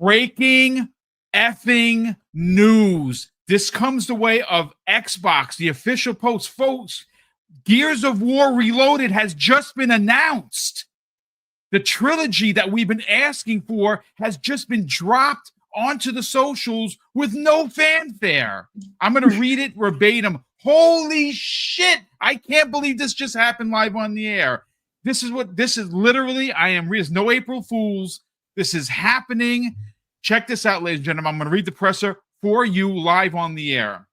Breaking effing news. This comes the way of Xbox, the official post. Folks, Gears of War Reloaded has just been announced. The trilogy that we've been asking for has just been dropped onto the socials with no fanfare. I'm going to read it verbatim. Holy shit. I can't believe this just happened live on the air. This is literally, there's no April Fools. This is happening. Check this out, ladies and gentlemen. I'm going to read the presser for you live on the air.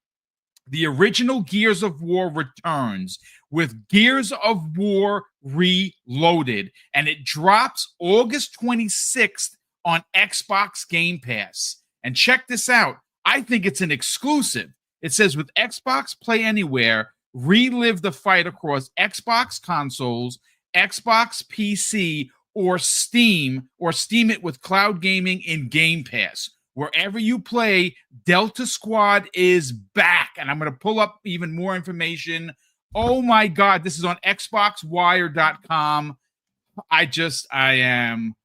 The original Gears of War returns with Gears of War Reloaded, and it drops August 26th on Xbox Game Pass. And check this out. I think it's an exclusive. It says, with Xbox Play Anywhere, relive the fight across Xbox consoles, Xbox PC, or Steam it with cloud gaming in Game Pass. Wherever you play, Delta Squad is back. And I'm going to pull up even more information. Oh my God, this is on XboxWire.com.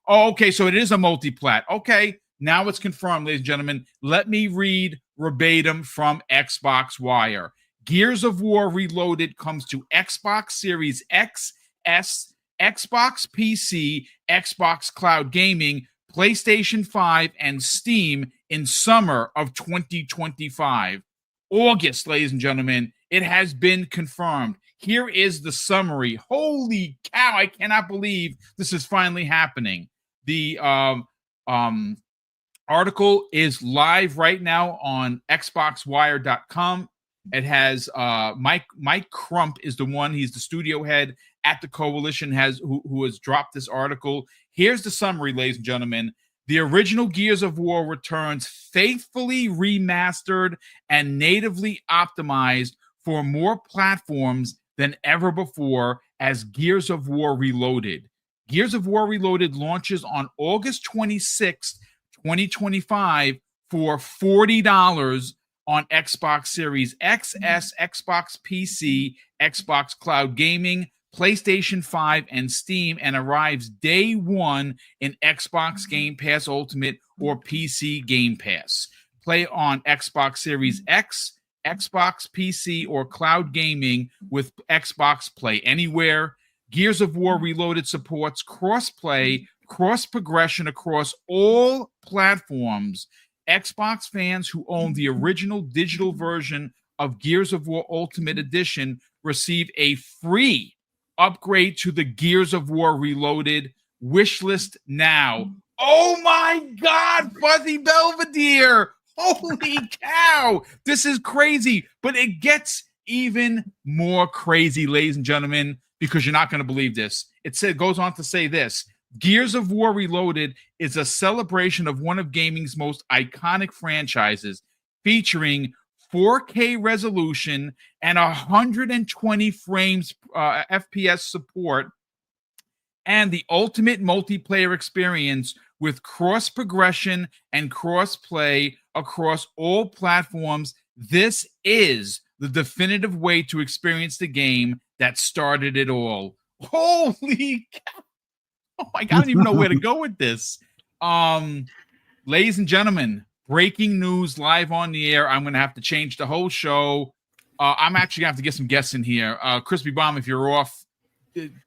Okay, so it is a multi-plat. Okay, now it's confirmed, ladies and gentlemen. Let me read verbatim from Xbox Wire. Gears of War Reloaded comes to Xbox Series X, S, Xbox PC, Xbox Cloud Gaming, PlayStation 5, and Steam in summer of 2025. August, ladies and gentlemen, it has been confirmed. Here is the summary. Holy cow, I cannot believe this is finally happening. The article is live right now on XboxWire.com. It has Mike Crump is the one. He's the studio head at the Coalition who has dropped this article. Here's the summary, ladies and gentlemen. The original Gears of War returns faithfully remastered and natively optimized for more platforms than ever before as Gears of War Reloaded. Gears of War Reloaded launches on August 26th, 2025 for $40 on Xbox Series XS, Xbox PC, Xbox Cloud Gaming, PlayStation 5, and Steam, and arrives day one in Xbox Game Pass Ultimate or PC Game Pass. Play on Xbox Series X, Xbox PC, or Cloud Gaming with Xbox Play Anywhere. Gears of War Reloaded supports cross-play, cross-progression across all platforms. Xbox fans who own the original digital version of Gears of War Ultimate Edition receive a free upgrade to the Gears of War Reloaded wishlist now. Oh my God, Fuzzy Belvedere! Holy cow! This is crazy, but it gets even more crazy, ladies and gentlemen, because you're not going to believe this. It goes on to say this. Gears of War Reloaded is a celebration of one of gaming's most iconic franchises, featuring 4K resolution and 120 frames FPS support, and the ultimate multiplayer experience with cross progression and cross play across all platforms. This is the definitive way to experience the game that started it all. Holy cow! Oh my God, I don't even know where to go with this. Ladies and gentlemen, breaking news live on the air. I'm going to have to change the whole show. I'm actually going to have to get some guests in here. Crispy Bomb, if you're off,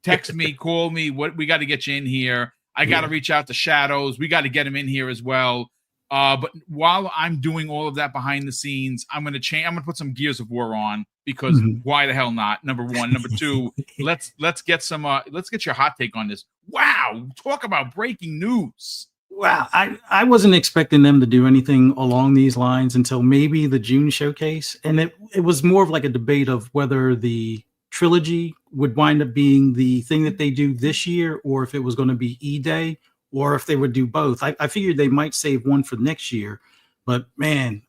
text me, call me. We got to get you in here. I got to reach out to Shadows. We got to get him in here as well. But while I'm doing all of that behind the scenes, I'm going to put some Gears of War on because why the hell not? Number one. Number two, let's get your hot take on this. Wow. Talk about breaking news. Wow. I wasn't expecting them to do anything along these lines until maybe the June showcase. And it was more of like a debate of whether the trilogy would wind up being the thing that they do this year, or if it was going to be E-Day, or if they would do both. I figured they might save one for next year, but man,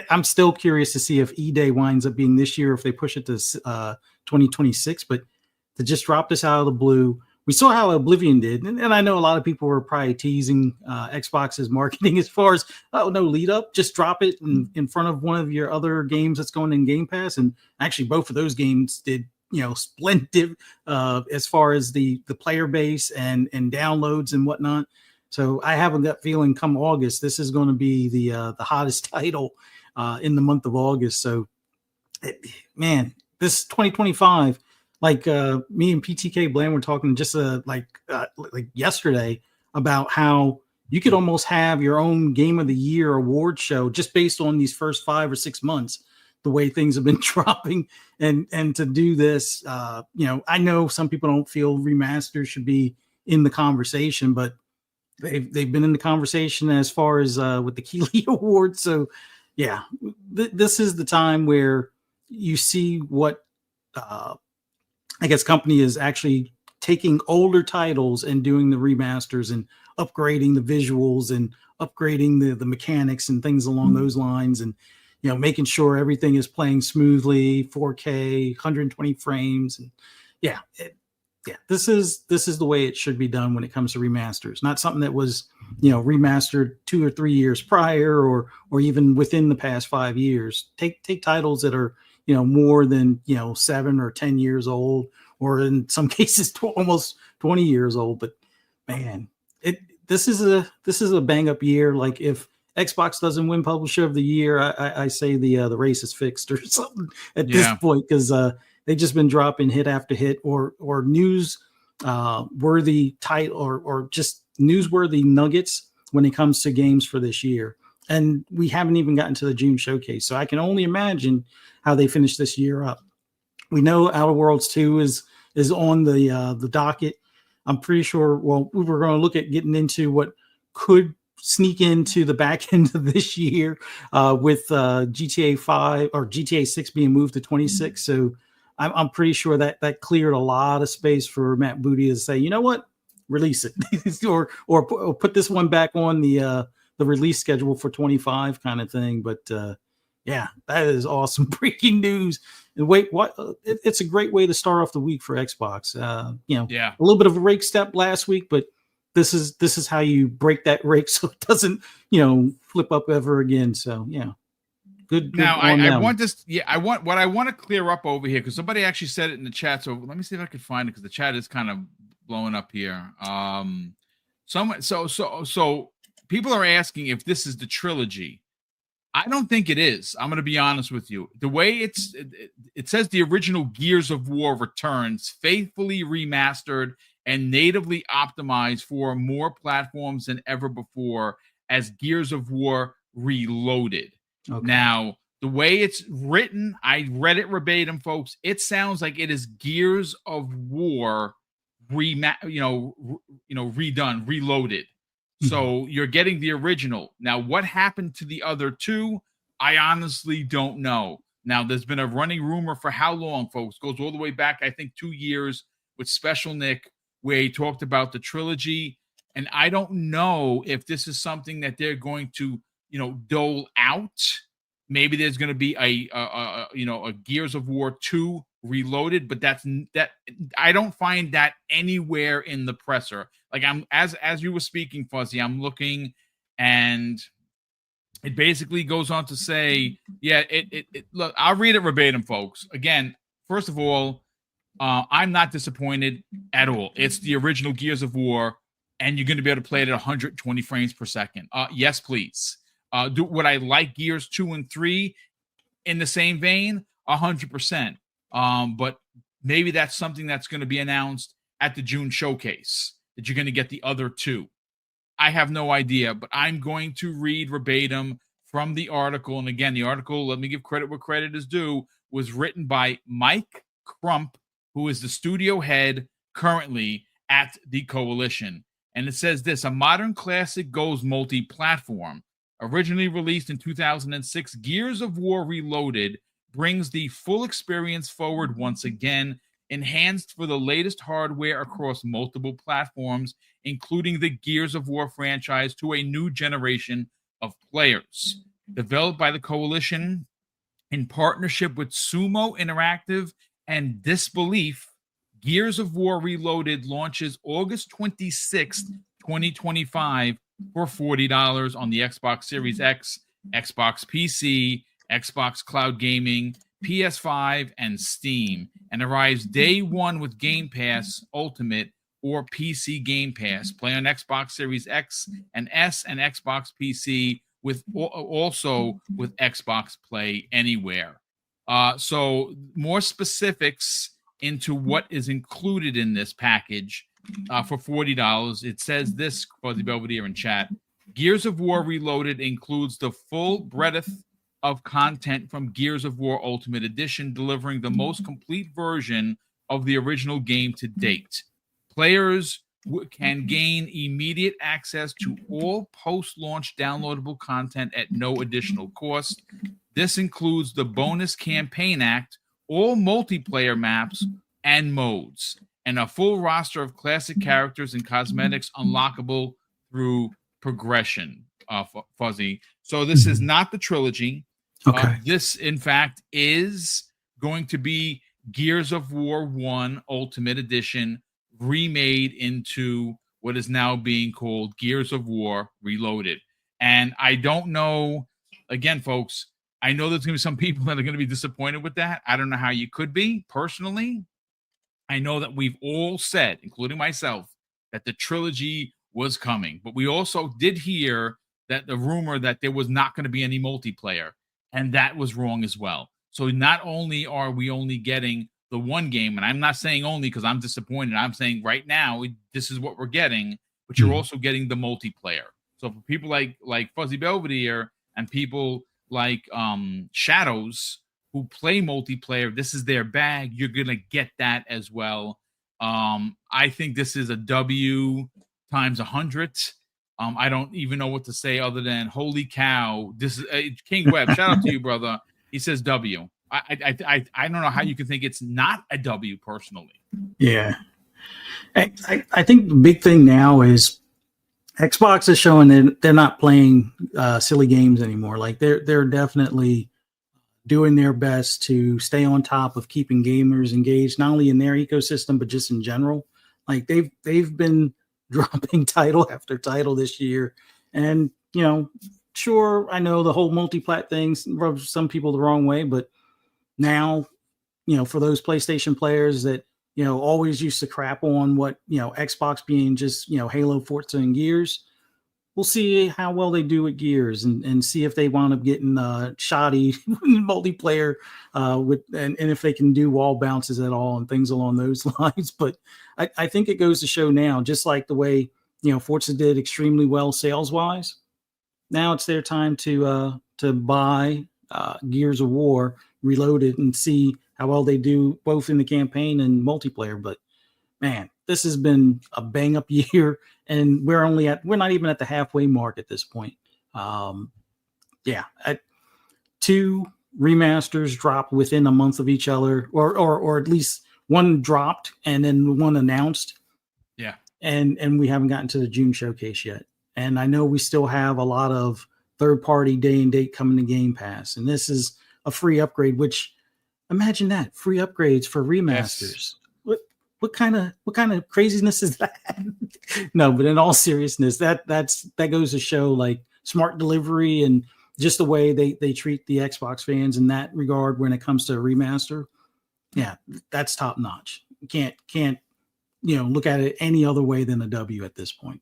I'm still curious to see if E-Day winds up being this year, if they push it to 2026. But to just drop this out of the blue, we saw how Oblivion did, and I know a lot of people were probably teasing Xbox's marketing as far as, oh, no lead up, just drop it in front of one of your other games that's going in Game Pass. And actually, both of those games did, splendid as far as the player base and downloads and whatnot. So I have a gut feeling come August, this is going to be the hottest title in the month of August. So, man, this 2025, like me and PTK Bland were talking just like yesterday about how you could almost have your own Game of the Year award show just based on these first 5 or 6 months, the way things have been dropping, and to do this, I know some people don't feel remasters should be in the conversation, but they've been in the conversation as far as with the Keeley Award. So, yeah, this is the time where you see what I guess company is actually taking older titles and doing the remasters and upgrading the visuals and upgrading the mechanics and things along those lines, and making sure everything is playing smoothly, 4K, 120 frames, and this is the way it should be done when it comes to remasters. Not something that was remastered 2 or 3 years prior, or even within the past 5 years. Take titles that are more than 7 or 10 years old, or in some cases almost 20 years old. But man, this is a bang up year. Like, if Xbox doesn't win Publisher of the Year, I say the race is fixed or something at this point, because they've just been dropping hit after hit, or news worthy title, or just newsworthy nuggets when it comes to games for this year. And we haven't even gotten to the June showcase, so I can only imagine how they finish this year up. We know Outer Worlds 2 is on the docket. I'm pretty sure. Well, we were going to look at getting into what could sneak into the back end of this year with GTA 5 or GTA 6 being moved to 26. So I'm pretty sure that cleared a lot of space for Matt Booty to say, you know what, release it, or put this one back on the release schedule for 25 kind of thing. But yeah, that is awesome breaking news. And wait, what? It's a great way to start off the week for Xbox. A little bit of a rake step last week, but this is how you break that rake so it doesn't flip up ever again. So yeah. Good. Now I want this. Yeah, I want to clear up over here, because somebody actually said it in the chat. So let me see if I can find it, because the chat is kind of blowing up here. So people are asking if this is the trilogy. I don't think it is. I'm going to be honest with you. The way it says the original Gears of War returns, faithfully remastered and natively optimized for more platforms than ever before, as Gears of War Reloaded. Okay. Now, the way it's written, I read it verbatim, folks. It sounds like it is Gears of War redone, reloaded. Mm-hmm. So you're getting the original. Now, what happened to the other two? I honestly don't know. Now, there's been a running rumor for how long, folks? Goes all the way back, I think, 2 years with Special Nick, where he talked about the trilogy. And I don't know if this is something that they're going to dole out. Maybe there's going to be a Gears of War 2 Reloaded, but that I don't find that anywhere in the presser. Like, I'm as you were speaking, Fuzzy, I'm looking, and it basically goes on to say, look, I'll read it verbatim, folks. Again, first of all, I'm not disappointed at all. It's the original Gears of War, and you're going to be able to play it at 120 frames per second. Yes, please. Would I like Gears 2 and 3 in the same vein? 100%. But maybe that's something that's going to be announced at the June showcase, that you're going to get the other two. I have no idea, but I'm going to read verbatim from the article. And again, the article, let me give credit where credit is due, was written by Mike Crump, who is the studio head currently at the Coalition. And it says this: a modern classic goes multi-platform. Originally released in 2006, Gears of War Reloaded brings the full experience forward once again, enhanced for the latest hardware across multiple platforms, including the Gears of War franchise, to a new generation of players. Developed by the Coalition in partnership with Sumo Interactive and Disbelief, Gears of War Reloaded launches August 26th, 2025 for $40 on the Xbox Series X, Xbox PC, Xbox Cloud Gaming, PS5, and Steam, and arrives day one with Game Pass Ultimate or PC Game Pass. Play on Xbox Series X and S and Xbox PC with also with Xbox Play Anywhere. So more specifics into what is included in this package for $40. It says this, Fuzzy Belvedere in chat. Gears of War Reloaded includes the full breadth of content from Gears of War Ultimate Edition, delivering the most complete version of the original game to date. Players can gain immediate access to all post-launch downloadable content at no additional cost. This includes the bonus campaign act, all multiplayer maps and modes, and a full roster of classic characters and cosmetics unlockable through progression. Fuzzy. So this is not the trilogy. Okay. This, in fact, is going to be Gears of War 1 Ultimate Edition remade into what is now being called Gears of War Reloaded. And I don't know, again, folks, I know there's going to be some people that are going to be disappointed with that. I don't know how you could be. Personally, I know that we've all said, including myself, that the trilogy was coming. But we also did hear that the rumor that there was not going to be any multiplayer, and that was wrong as well. So not only are we only getting the one game, and I'm not saying only because I'm disappointed. I'm saying right now, this is what we're getting, but you're also getting the multiplayer. So for people like Fuzzy Belvedere and people like Shadows who play multiplayer, this is their bag. You're going to get that as well. I think this is a W times 100. I don't even know what to say other than holy cow. This is King Webb. Shout out to you, brother. He says W. I don't know how you can think it's not a W personally. Yeah. I think the big thing now is Xbox is showing that they're not playing silly games anymore. Like they're definitely doing their best to stay on top of keeping gamers engaged, not only in their ecosystem, but just in general. Like they've been dropping title after title this year. And, sure, I know the whole multi-plat thing rubs some people the wrong way, but now, for those PlayStation players that, always used to crap on what, Xbox being just, Halo, Forza, and Gears, we'll see how well they do with Gears and see if they wound up getting shoddy multiplayer and if they can do wall bounces at all and things along those lines. But I think it goes to show now, just like the way, Forza did extremely well sales-wise, now it's their time to buy Gears of War Reloaded and see how well they do both in the campaign and multiplayer. But man, this has been a bang up year, and we're not even at the halfway mark at this point. Two remasters dropped within a month of each other, or at least one dropped and then one announced. Yeah. And we haven't gotten to the June showcase yet. And I know we still have a lot of third-party day and date coming to Game Pass. And this is a free upgrade, which imagine that, free upgrades for remasters. Yes. What kind of craziness is that? No, but in all seriousness, that goes to show like smart delivery and just the way they treat the Xbox fans in that regard when it comes to a remaster. Yeah, that's top notch. Can't look at it any other way than a W at this point.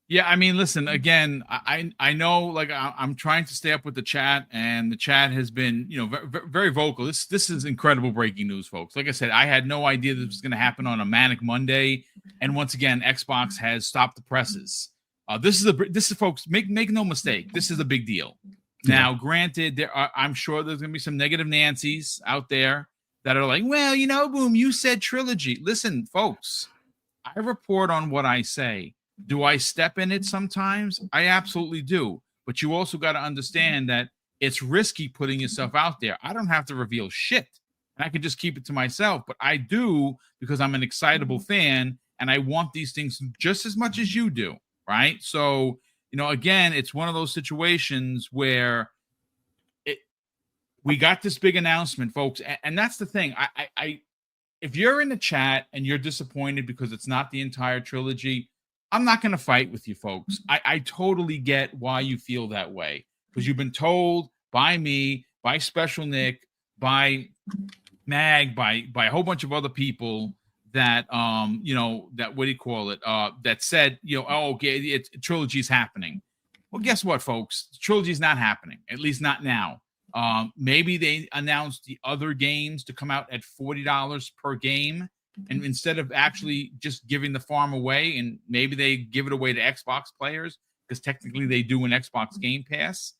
Yeah, I mean, listen, again, I know, like, I'm trying to stay up with the chat, and the chat has been, very, very vocal. This is incredible breaking news, folks. Like I said, I had no idea this was going to happen on a manic Monday, and once again, Xbox has stopped the presses. This is folks, make no mistake, this is a big deal. Now, granted, I'm sure there's going to be some negative Nancys out there that are like, well, Boom, you said trilogy. Listen, folks, I report on what I say. Do I step in it sometimes? I absolutely do. But you also got to understand that it's risky putting yourself out there. I don't have to reveal shit, and I can just keep it to myself. But I do because I'm an excitable fan, and I want these things just as much as you do, right? So, again, it's one of those situations where we got this big announcement, folks, and that's the thing. If you're in the chat and you're disappointed because it's not the entire trilogy, I'm not going to fight with you, folks. I totally get why you feel that way, because you've been told by me, by Special Nick, by Mag, by a whole bunch of other people that that, what do you call it, that said, oh, okay, it's trilogy's happening. Well, guess what, folks? Trilogy's not happening, at least not now. Maybe they announced the other games to come out at $40 per game, and instead of actually just giving the farm away, and maybe they give it away to Xbox players, because technically they do an Xbox Game Pass.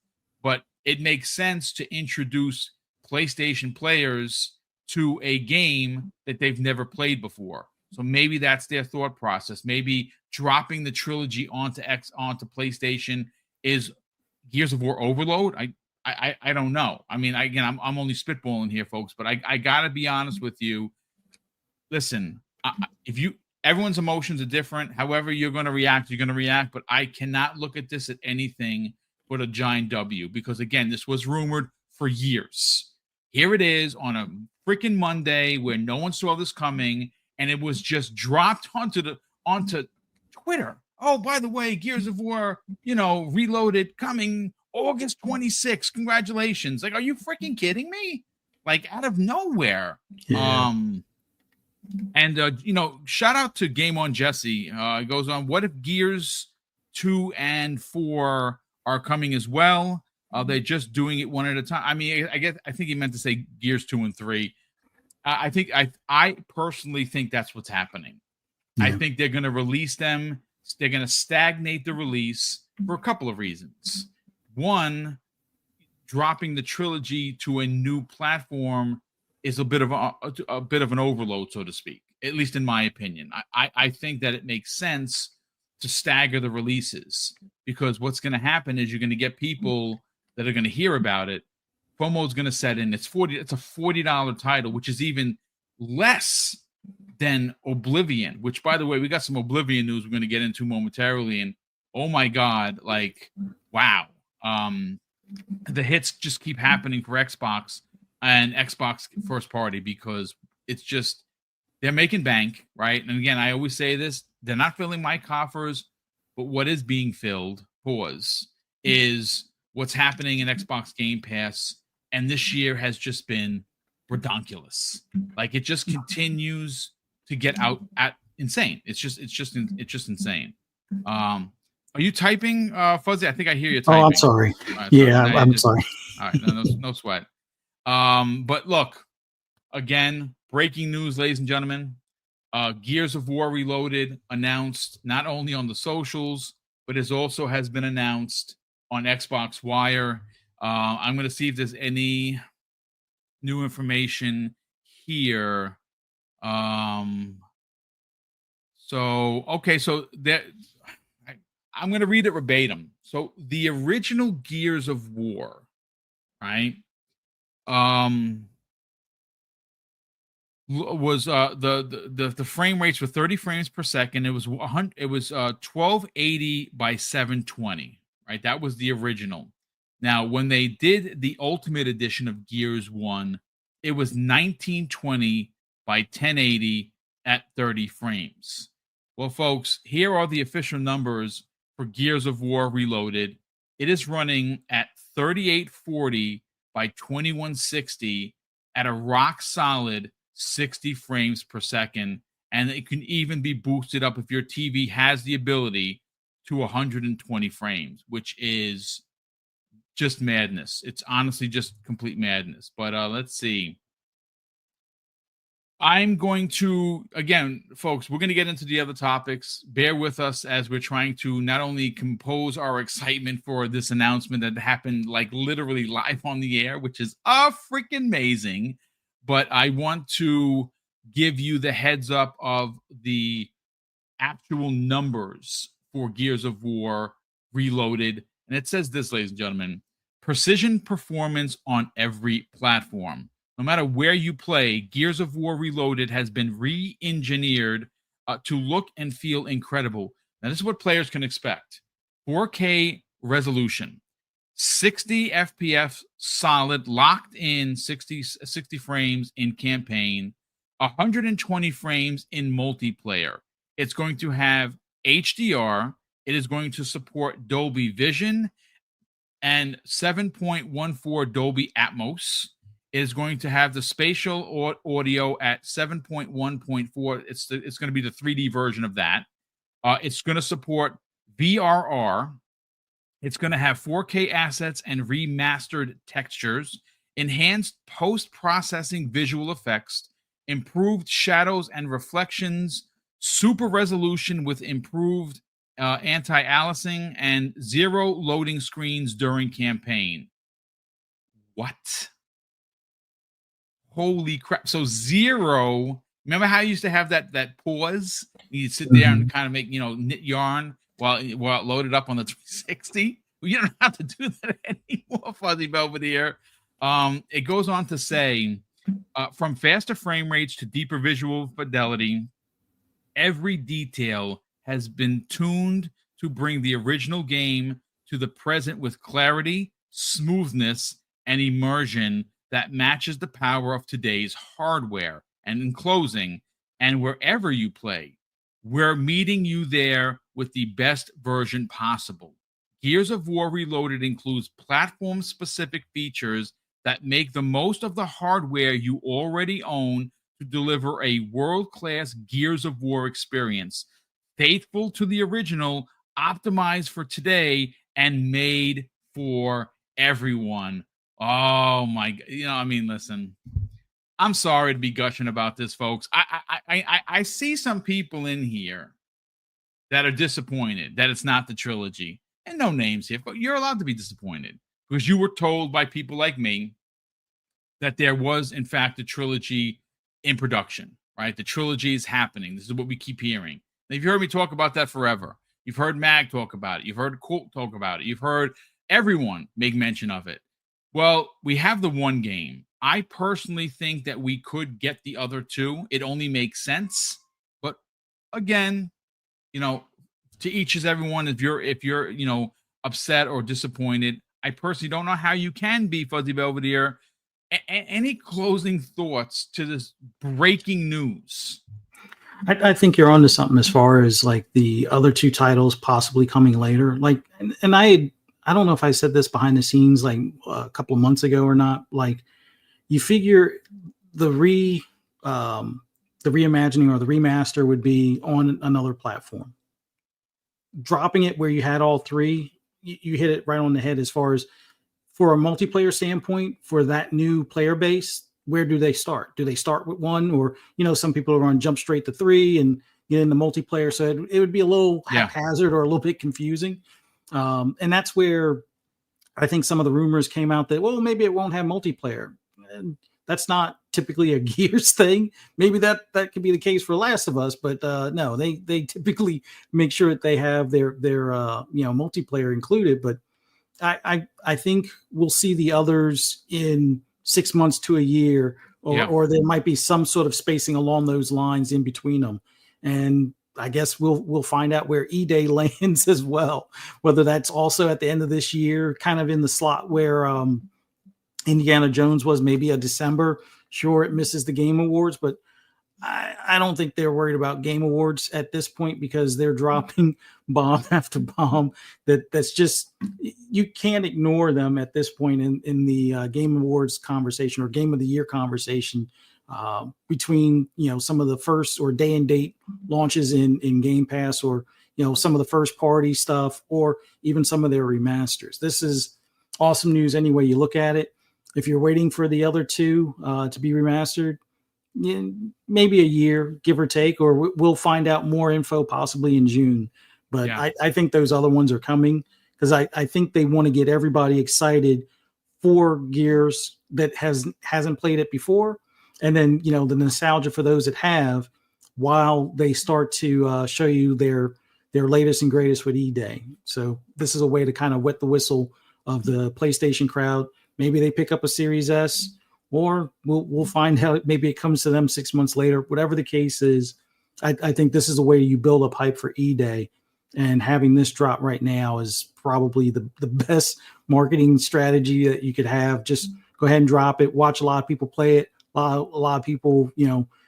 But it makes sense to introduce PlayStation players to a game that they've never played before. So maybe that's their thought process. Maybe dropping the trilogy onto PlayStation is Gears of War Overload. I don't know. I mean, I'm only spitballing here, folks, but I gotta be honest with you. Listen, everyone's emotions are different. However you're going to react, you're going to react. But I cannot look at this at anything but a giant W, because again, this was rumored for years. Here it is on a freaking Monday where no one saw this coming, and it was just dropped onto Twitter. Oh, by the way, Gears of War, Reloaded, coming August 26th. Congratulations. Like, are you freaking kidding me? Like, out of nowhere. Yeah. And shout out to Game On Jesse. It goes on, what if Gears 2 and 4 are coming as well? They're just doing it one at a time. I mean, I think he meant to say Gears 2 and 3. I personally think that's what's happening. Yeah. I think they're going to release them. They're going to stagnate the release for a couple of reasons. One, dropping the trilogy to a new platform is a bit of an overload, so to speak, at least in my opinion. I think that it makes sense to stagger the releases, because what's going to happen is you're going to get people that are going to hear about it. FOMO is going to set in. It's a $40 title, which is even less than Oblivion, which, by the way, we got some Oblivion news we're going to get into momentarily. And oh my God, like, wow. The hits just keep happening for Xbox and Xbox first party, because it's just, they're making bank, right? And again, I always say this, they're not filling my coffers, but what is being filled, is what's happening in Xbox Game Pass. And this year has just been redonkulous. Like, it just continues to get out at insane. It's just insane. Are you typing, Fuzzy? I think I hear you typing. Oh, I'm sorry. Right, yeah, I'm sorry. All right, no sweat. But look, again, breaking news, ladies and gentlemen. Gears of War Reloaded announced not only on the socials, but it also has been announced on Xbox Wire. I'm going to see if there's any new information here. So there, I'm going to read it verbatim. So the original Gears of War, right? Was the frame rates were 30 frames per second. It was 1280 by 720, right? That was the original. Now, when they did the Ultimate Edition of Gears 1, it was 1920 by 1080 at 30 frames. Well, folks, here are the official numbers for Gears of War Reloaded. It is running at 3840 by 2160 at a rock solid 60 frames per second. And it can even be boosted up if your TV has the ability to 120 frames, which is just madness. It's honestly just complete madness. But let's see. I'm going to, again, folks, we're going to get into the other topics. Bear with us as we're trying to not only compose our excitement for this announcement that happened like literally live on the air, which is freaking amazing, but I want to give you the heads up of the actual numbers for Gears of War Reloaded. And it says this, ladies and gentlemen: precision performance on every platform. No matter where you play, Gears of War Reloaded has been re-engineered to look and feel incredible. Now, this is what players can expect. 4K resolution, 60 FPS solid, locked in 60 frames in campaign, 120 frames in multiplayer. It's going to have HDR. It is going to support Dolby Vision and 7.14 Dolby Atmos. is going to have the spatial audio at 7.1.4. It's going to be the 3D version of that. It's going to support VRR. It's going to have 4K assets and remastered textures, enhanced post-processing visual effects, improved shadows and reflections, super resolution with improved anti-aliasing, and 0 loading screens during campaign. What? Holy crap. So 0. Remember how you used to have that pause? You'd sit there and kind of make, knit yarn while it loaded up on the 360. Well, you don't have to do that anymore, Fuzzy Belvedere. It goes on to say, from faster frame rates to deeper visual fidelity, every detail has been tuned to bring the original game to the present with clarity, smoothness, and immersion that matches the power of today's hardware. And in closing, and wherever you play, we're meeting you there with the best version possible. Gears of War Reloaded includes platform-specific features that make the most of the hardware you already own to deliver a world-class Gears of War experience, faithful to the original, optimized for today, and made for everyone. Oh my, listen, I'm sorry to be gushing about this, folks. I see some people in here that are disappointed that it's not the trilogy, and no names here, but you're allowed to be disappointed because you were told by people like me that there was, in fact, a trilogy in production, right? The trilogy is happening. This is what we keep hearing. Now, you've heard me talk about that forever. You've heard Mag talk about it. You've heard Colt talk about it. You've heard everyone make mention of it. Well, we have the one game. I personally think that we could get the other two. It only makes sense. But again, to each is everyone. If you're upset or disappointed, I personally don't know how you can be, Fuzzy Belvedere. Any closing thoughts to this breaking news? I think you're onto something as far as like the other two titles possibly coming later. Like, and I don't know if I said this behind the scenes like a couple of months ago or not. Like, you figure the reimagining or the remaster would be on another platform. Dropping it where you had all three, you hit it right on the head as far as for a multiplayer standpoint for that new player base. Where do they start? Do they start with one, or some people are going to jump straight to 3 and get into multiplayer? So it would be a little haphazard or a little bit confusing. And that's where I think some of the rumors came out that, well, maybe it won't have multiplayer. And that's not typically a Gears thing. Maybe that could be the case for Last of Us, but no, they typically make sure that they have their multiplayer included. But I think we'll see the others in 6 months to a year, or there might be some sort of spacing along those lines in between them. And I guess we'll find out where E-Day lands as well, whether that's also at the end of this year, kind of in the slot where Indiana Jones was, maybe a December. Sure, it misses the Game Awards, but I don't think they're worried about Game Awards at this point because they're dropping bomb after bomb. That's just, you can't ignore them at this point in the Game Awards conversation or Game of the Year conversation between some of the first or day and date launches in Game Pass, or some of the first party stuff, or even some of their remasters. This is awesome news any way you look at it. If you're waiting for the other two to be remastered, maybe a year, give or take, or we'll find out more info possibly in June. But I think those other ones are coming because I think they want to get everybody excited for Gears that hasn't played it before, and then the nostalgia for those that have, while they start to show you their latest and greatest with E-Day. So this is a way to kind of wet the whistle of the PlayStation crowd. Maybe they pick up a Series S, or we'll find out. Maybe it comes to them 6 months later. Whatever the case is, I think this is a way you build up hype for E-Day, and having this drop right now is probably the best marketing strategy that you could have. Just go ahead and drop it. Watch a lot of people play it. A lot of people,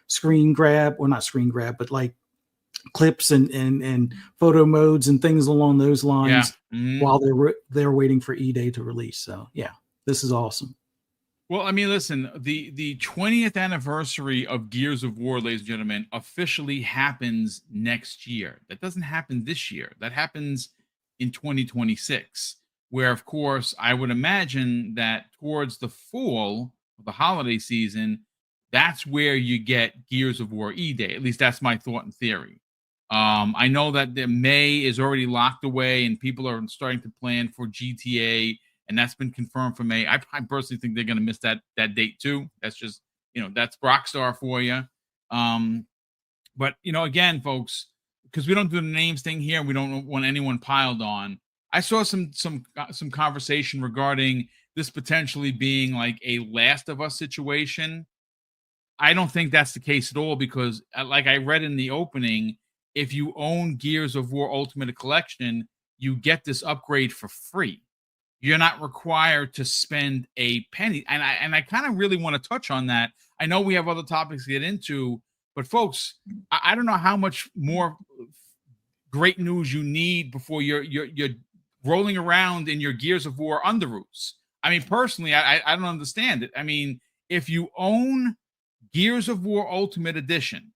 screen grab, or not screen grab, but like clips and photo modes and things along those lines while they're waiting for E-Day to release. So yeah, this is awesome. Well, I mean, listen, the 20th anniversary of Gears of War, ladies and gentlemen, officially happens next year. That doesn't happen this year. That happens in 2026, where, of course, I would imagine that towards the fall of the holiday season, that's where you get Gears of War E-Day. At least that's my thought and theory. I know that the May is already locked away, and people are starting to plan for GTA, and that's been confirmed for May. I personally think they're going to miss that date too. That's just, that's Rockstar for you. But again, folks, because we don't do the names thing here, we don't want anyone piled on. I saw some conversation regarding this potentially being like a Last of Us situation. I don't think that's the case at all, because like I read in the opening, if you own Gears of War Ultimate Collection, you get this upgrade for free. You're not required to spend a penny. And I kind of really want to touch on that. I know we have other topics to get into, but folks, I don't know how much more great news you need before you're rolling around in your Gears of War underoos. I mean, personally, I don't understand it. I mean, if you own Gears of War Ultimate Edition,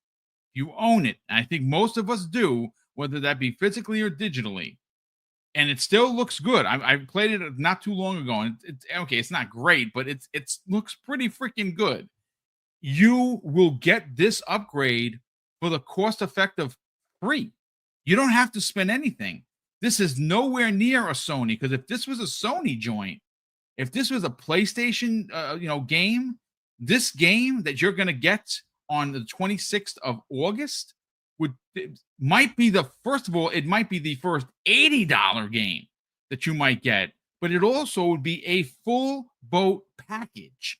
you own it, and I think most of us do, whether that be physically or digitally, and it still looks good. I played it not too long ago, and it's okay. It's not great, but it looks pretty freaking good. You will get this upgrade for the cost-effective free. You don't have to spend anything. This is nowhere near a Sony, because if this was a Sony joint, if this was a PlayStation, game, this game that you're going to get on the 26th of August might be the first $80 game that you might get, but it also would be a full boat package.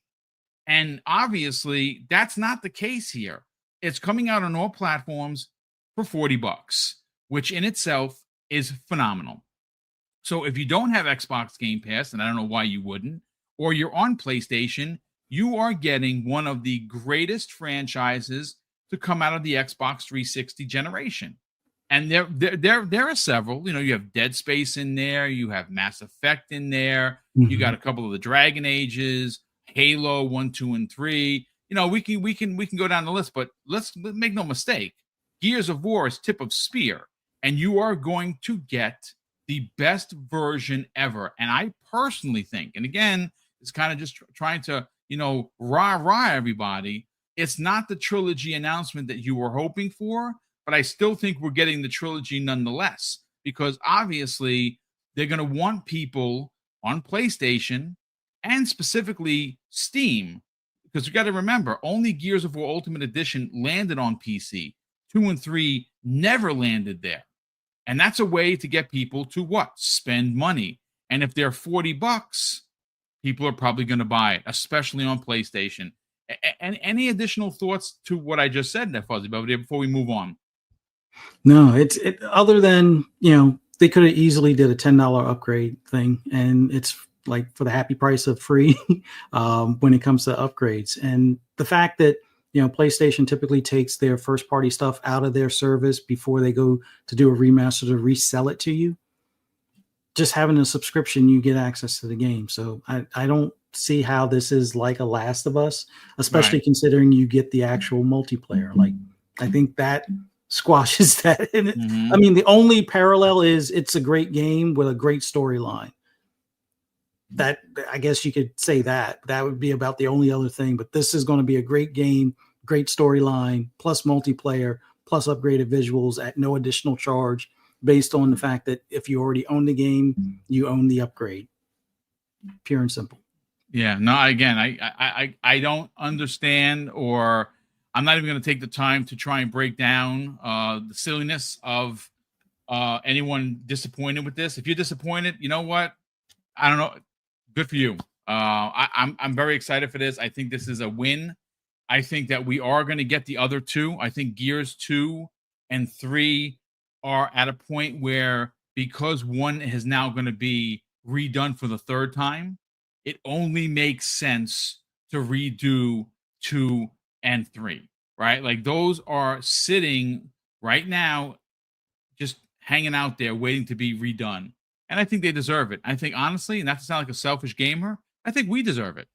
And obviously, that's not the case here. It's coming out on all platforms for $40, which in itself is phenomenal. So if you don't have Xbox Game Pass, and I don't know why you wouldn't, or you're on PlayStation, you are getting one of the greatest franchises to come out of the Xbox 360 generation. And there are several. You have Dead Space in there, you have Mass Effect in there, you got a couple of the Dragon Ages, Halo 1, 2, and 3. We can go down the list, but let's make no mistake. Gears of War is tip of spear, and you are going to get the best version ever. And I personally think, and again, it's kind of just trying to, rah everybody. It's not the trilogy announcement that you were hoping for, but I still think we're getting the trilogy nonetheless, because obviously they're going to want people on PlayStation and specifically Steam, because you got to remember, only Gears of War Ultimate Edition landed on PC. 2 and 3 never landed there. And that's a way to get people to what? Spend money. And if they're $40, people are probably going to buy it, especially on PlayStation. And any additional thoughts to what I just said there, Fuzzy, before we move on? No, it's other than, they could have easily did a $10 upgrade thing, and it's like for the happy price of free when it comes to upgrades. And the fact that, PlayStation typically takes their first party stuff out of their service before they go to do a remaster to resell it to you. Just having a subscription, you get access to the game. So I don't see how this is like a Last of Us, especially considering you get the actual multiplayer. Like, I think that squashes that. I mean, the only parallel is it's a great game with a great storyline. That, I guess you could say that would be about the only other thing, but this is going to be a great game, great storyline, plus multiplayer, plus upgraded visuals at no additional charge, based on the fact that if you already own the game, you own the upgrade. Pure and simple. Yeah, no, again, I don't understand, or I'm not even going to take the time to try and break down the silliness of anyone disappointed with this. If you're disappointed, you know what? I don't know. Good for you. I'm very excited for this. I think this is a win. I think that we are going to get the other two. I think Gears 2 and 3 are at a point where, because one is now going to be redone for the third time, it only makes sense to redo 2 and 3, right? Like, those are sitting right now, just hanging out there, waiting to be redone. And I think they deserve it. I think, honestly, and not to sound like a selfish gamer, I think we deserve it.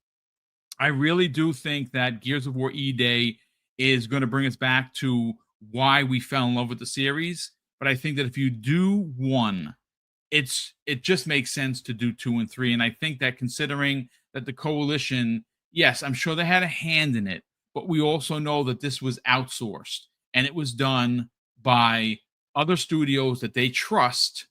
I really do think that Gears of War E-Day is going to bring us back to why we fell in love with the series. But I think that if you do one, it just makes sense to do 2 and 3. And I think that considering that the Coalition, yes, I'm sure they had a hand in it, but we also know that this was outsourced and it was done by other studios that they trust,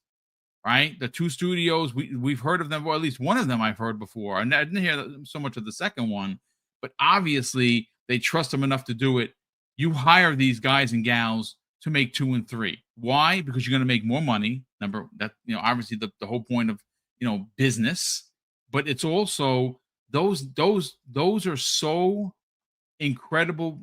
right? The 2 studios, we've heard of them, or at least one of them I've heard before. And I didn't hear so much of the second one, but obviously they trust them enough to do it. You hire these guys and gals to make 2 and 3. Why? Because you're going to make more money. Number that, obviously the whole point of, business, but it's also those are so incredible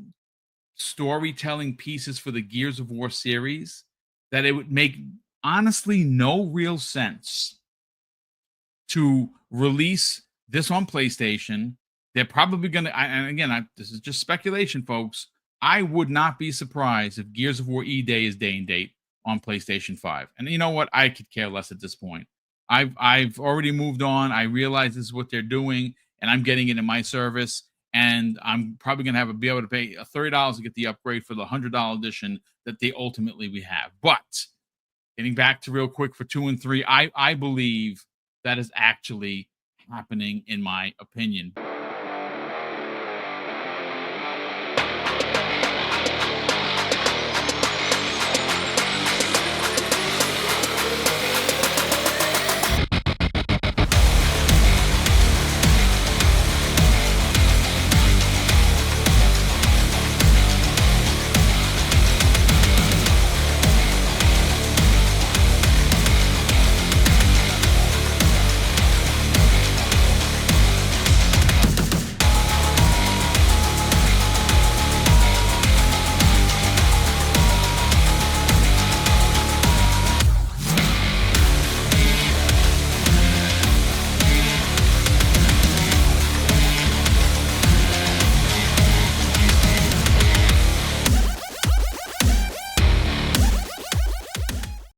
storytelling pieces for the Gears of War series that it would make honestly no real sense to release this on PlayStation. They're probably going to, and again, this is just speculation, folks. I would not be surprised if Gears of War E-Day is day and date on PlayStation 5. And you know what? I could care less at this point. I've already moved on. I realize this is what they're doing, and I'm getting it in my service. And I'm probably going to be able to pay $30 to get the upgrade for the $100 edition that they ultimately we have. But getting back to real quick for 2 and 3, I believe that is actually happening, in my opinion.